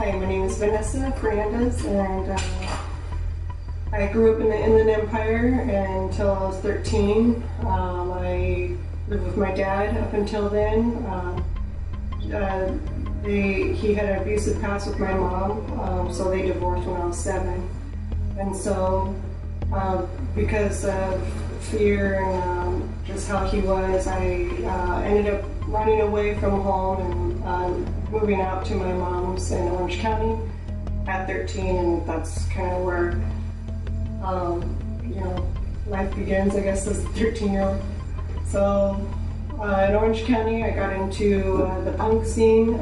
Hi, my name is Vanessa Fernandez, and I grew up in the Inland Empire until I was 13. I lived with my dad up until then. He had an abusive past with my mom, so they divorced when I was 7. And so, because of fear and just how he was, I ended up running away from home and moving out to my mom's in Orange County at 13, and that's kind of where life begins, I guess, as a 13-year-old. So in Orange County, I got into the punk scene.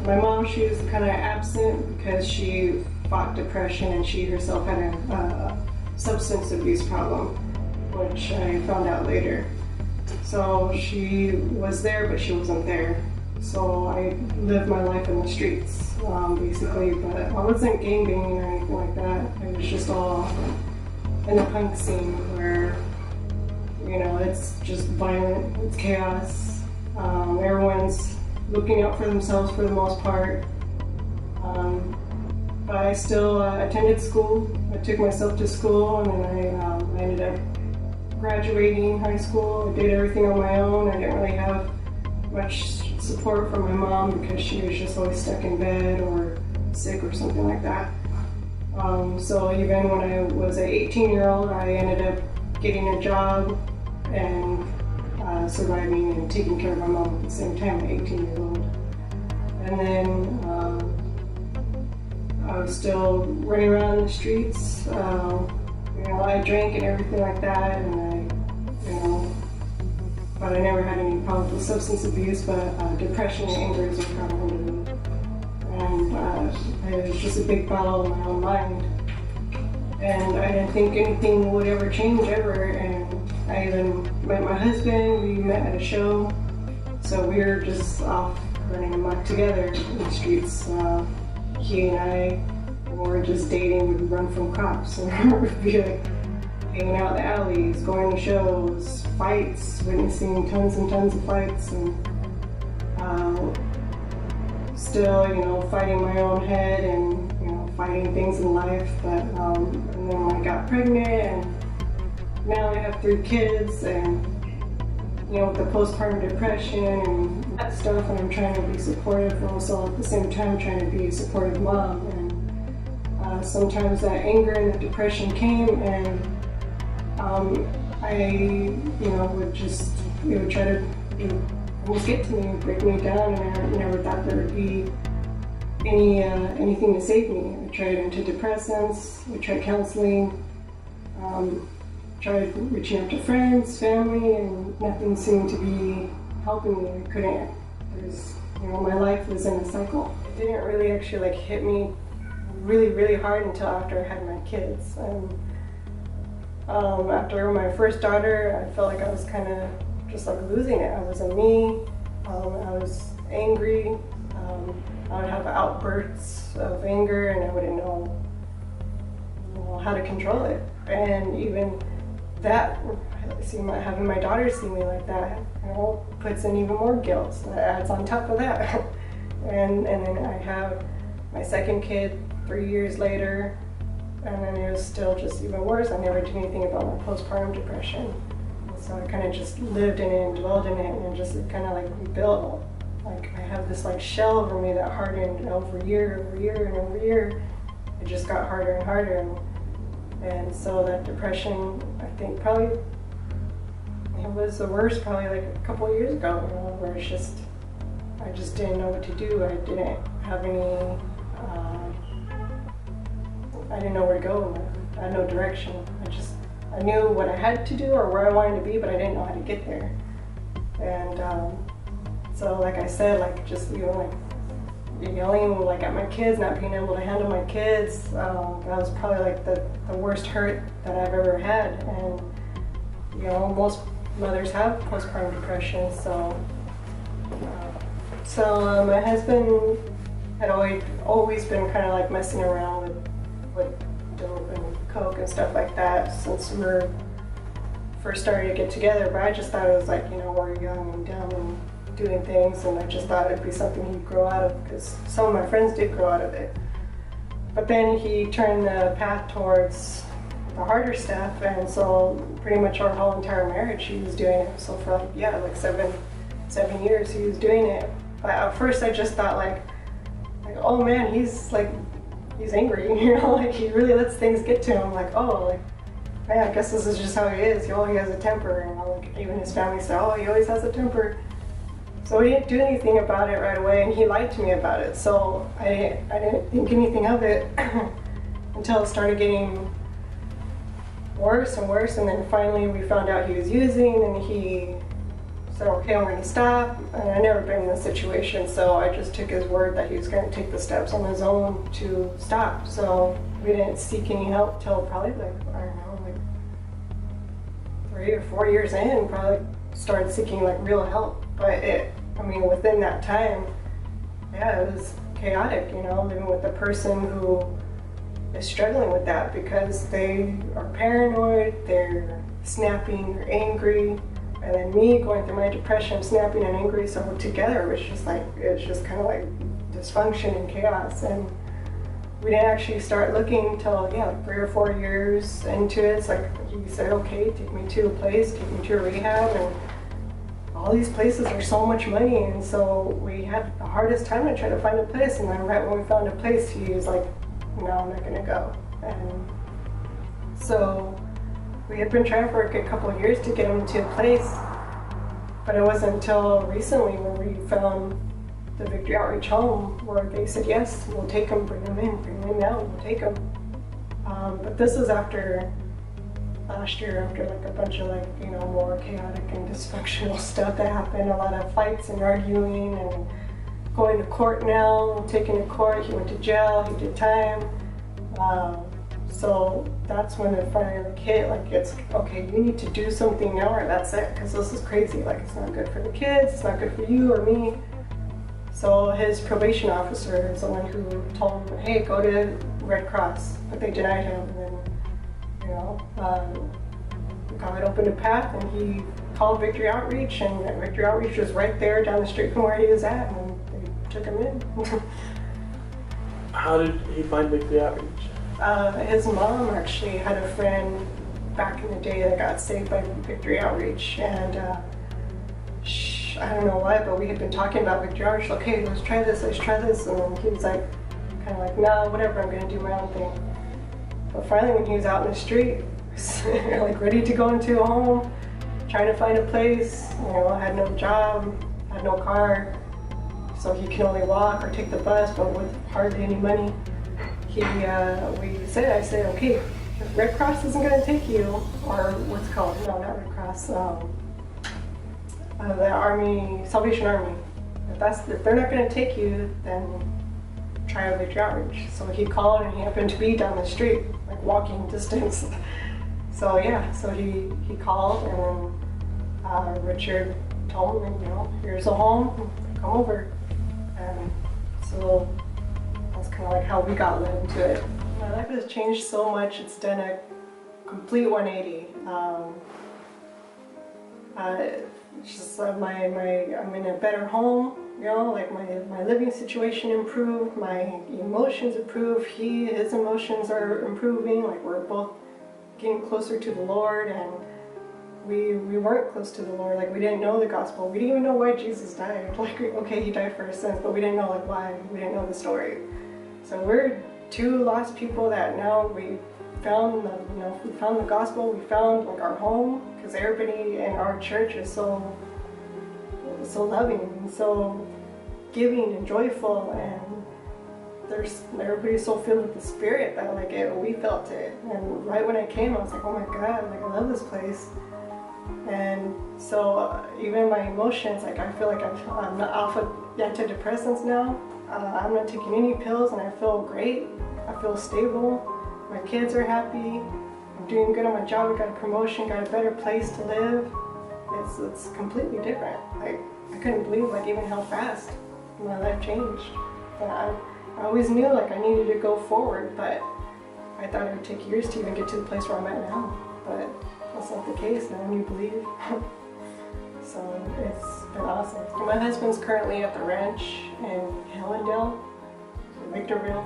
My mom, she was kind of absent because she fought depression, and she herself had a substance abuse problem, which I found out later. So she was there, but she wasn't there. So I lived my life in the streets, basically, but I wasn't gangbanging or anything like that. It was just all in the punk scene where, it's just violent, it's chaos. Everyone's looking out for themselves for the most part. But I still attended school. I took myself to school, and then I ended up graduating high school. I did everything on my own. I didn't really have much support from my mom because she was just always stuck in bed or sick or something like that. So even when I was an 18-year-old, I ended up getting a job and surviving and taking care of my mom at the same time, at 18-year-old. And then I was still running around the streets. I drank and everything like that, and but I never had any problems with substance abuse, but depression and anger is what got hold of me. And it was just a big battle in my own mind. And I didn't think anything would ever change ever, and I even met my husband. We met at a show, so we were just off running amok together in the streets. He and I, when we were just dating, we'd run from cops, and we'd be like hanging out in the alleys, going to shows, fights, witnessing tons and tons of fights, and still, fighting my own head and, fighting things in life. But and then when I got pregnant, and now I have 3 kids, and with the postpartum depression and that stuff, and I'm trying to be supportive, but also at the same time trying to be a supportive mom. And sometimes that anger and the depression came, and I, it would try to almost get to me, break me down, and I never thought there would be anything to save me. I tried antidepressants, I tried counseling, tried reaching out to friends, family, and nothing seemed to be helping me. I couldn't. My life was in a cycle. It didn't really actually hit me really, really hard until after I had my kids. After my first daughter, I felt like I was kind of just losing it. I wasn't me. I was angry. I would have outbursts of anger, and I wouldn't know how to control it. And even that, having my daughter see me like that, puts in even more guilt. So that adds on top of that. and then I have my second kid 3 years later, and then it was still just even worse. I never did anything about my postpartum depression. So I kind of just lived in it and dwelled in it, and just kind of rebuilt. I have this shell over me that hardened over year, and over year. It just got harder and harder. And so that depression, I think probably, it was the worst probably a couple of years ago, where it's just, I just didn't know what to do. I didn't have any, I didn't know where to go. I had no direction. I knew what I had to do or where I wanted to be, but I didn't know how to get there. And so like I said, just yelling at my kids, not being able to handle my kids, that was probably the worst hurt that I've ever had. And most mothers have postpartum depression. So my husband had always been kind of messing around with dope and coke and stuff like that since we were first started to get together. But I just thought it was we're young and dumb and doing things, and I just thought it'd be something he'd grow out of, because some of my friends did grow out of it. But then he turned the path towards the harder stuff, and so pretty much our whole entire marriage he was doing it. So for like 7 years he was doing it. But at first I just thought like oh man, he's angry, you know, like he really lets things get to him. Like, oh, like, man, I guess this is just how he is. He has a temper, you know, like even his family said, oh, he always has a temper. So we didn't do anything about it right away, and he lied to me about it. So I didn't think anything of it until it started getting worse and worse, and then finally we found out he was using, and he said, okay, I'm going to stop. And I'd never been in this situation, so I just took his word that he was going to take the steps on his own to stop. So we didn't seek any help till probably like, I don't know, like 3 or 4 years in, probably started seeking like real help. But within that time, yeah, it was chaotic, you know, living with a person who is struggling with that because they are paranoid, they're snapping, they're angry, and then me going through my depression, snapping and angry. So together it was just kind of like dysfunction and chaos. And we didn't actually start looking till 3 or 4 years into it. It's like he said, okay, take me to a place, take me to a rehab, and all these places are so much money. And so we had the hardest time to try to find a place. And then right when we found a place, he was like, no, I'm not gonna go. And so we had been trying for a good couple of years to get him to a place, but it wasn't until recently when we found the Victory Outreach home where they said, yes, we'll take him, bring him in now, we'll take him. But this was after last year, after like a bunch of more chaotic and dysfunctional stuff that happened, a lot of fights and arguing and going to court now, taken to court. He went to jail, he did time. So that's when it finally hit, it's okay, you need to do something now or that's it, because this is crazy. Like, it's not good for the kids, it's not good for you or me. So his probation officer is the one who told him, hey, go to Red Cross, but they denied him. And then, God opened a path, and he called Victory Outreach, and Victory Outreach was right there down the street from where he was at, and they took him in. How did he find Victory Outreach? His mom actually had a friend back in the day that got saved by Victory Outreach, and I don't know why, but we had been talking about Victory Outreach, like, hey, let's try this, and then he was like, kind of like, no, whatever, I'm gonna do my own thing. But finally, when he was out in the street, like ready to go into a home, trying to find a place, had no job, had no car, so he can only walk or take the bus, but with hardly any money. I said, okay, if Red Cross isn't going to take you, or what's it called? No, not Red Cross. The Army, Salvation Army. If they're not going to take you, then try a Victory Outreach. So he called, and he happened to be down the street, like walking distance. So he called, and then Richard told him, here's a home, come over. And so that's kind of like how we got led into it. My life has changed so much. It's done a complete 180. It's just I'm in a better home. Like my living situation improved, my emotions improved. His emotions are improving. Like, we're both getting closer to the Lord, and we weren't close to the Lord. Like, we didn't know the gospel. We didn't even know why Jesus died. Like, okay, he died for our sins, but we didn't know why. We didn't know the story. So we're two lost people that now we found the gospel. We found our home, because everybody in our church is so loving and so giving and joyful, and everybody's so filled with the Spirit that we felt it. And right when I came, I was like, oh my God, I love this place. And so even my emotions, I feel like I'm not off of antidepressants now. I'm not taking any pills, and I feel great. I feel stable. My kids are happy. I'm doing good on my job. I got a promotion, got a better place to live. It's completely different. I couldn't believe even how fast my life changed. I always knew I needed to go forward, but I thought it would take years to even get to the place where I'm at now. But that's not the case now when you believe. So it's been awesome. My husband's currently at the ranch in Hellendale, Victorville,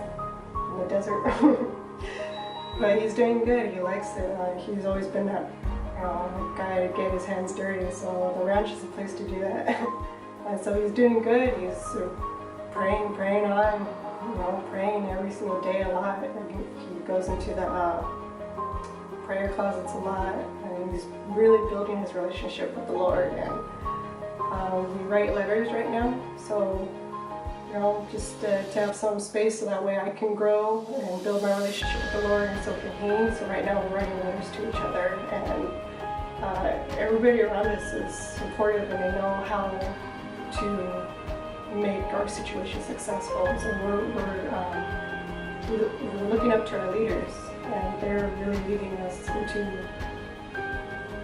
in the desert. But he's doing good. He likes it. He's always been that guy to get his hands dirty. So the ranch is a place to do that. And so he's doing good. He's praying on, praying every single day a lot. He goes into the prayer closets a lot, and he's really building his relationship with the Lord. And we write letters right now, so just to have some space so that way I can grow and build my relationship with the Lord, and so can he. So right now we're writing letters to each other, and everybody around us is supportive, and they know how to make our situation successful. So we're looking up to our leaders, and they're really leading us into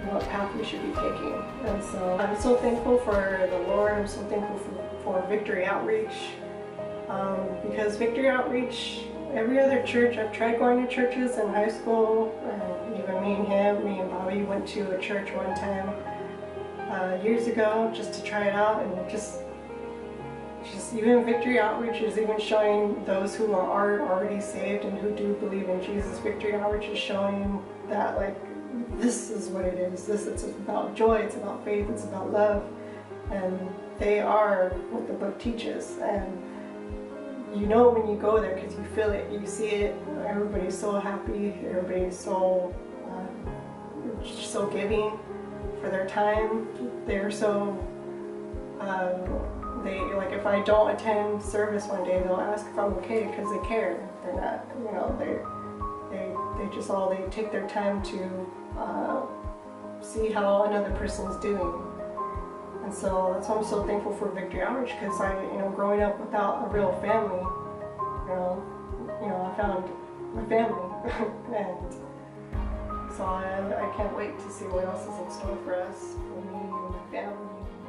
what path we should be taking. And so I'm so thankful for the Lord. I'm so thankful for Victory Outreach, because Victory Outreach, every other church, I've tried going to churches in high school, and even me and Bobby went to a church one time years ago just to try it out, and just even Victory Outreach is even showing those who are already saved and who do believe in Jesus. Victory Outreach is showing that, like, this is what it is. It's about joy, it's about faith, it's about love, and they are what the book teaches. And you know when you go there, because you feel it, you see it. Everybody's so happy. Everybody's so giving for their time. They're so like, if I don't attend service one day, they'll ask if I'm okay because they care. They're not, they take their time to see how another person's doing. And so that's why I'm so thankful for Victory Outreach, because growing up without a real family, I found my family. And so I can't wait to see what else is in store for us, for me and my family.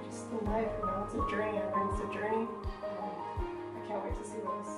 Just in life, it's a journey. I learned it's a journey. I can't wait to see what else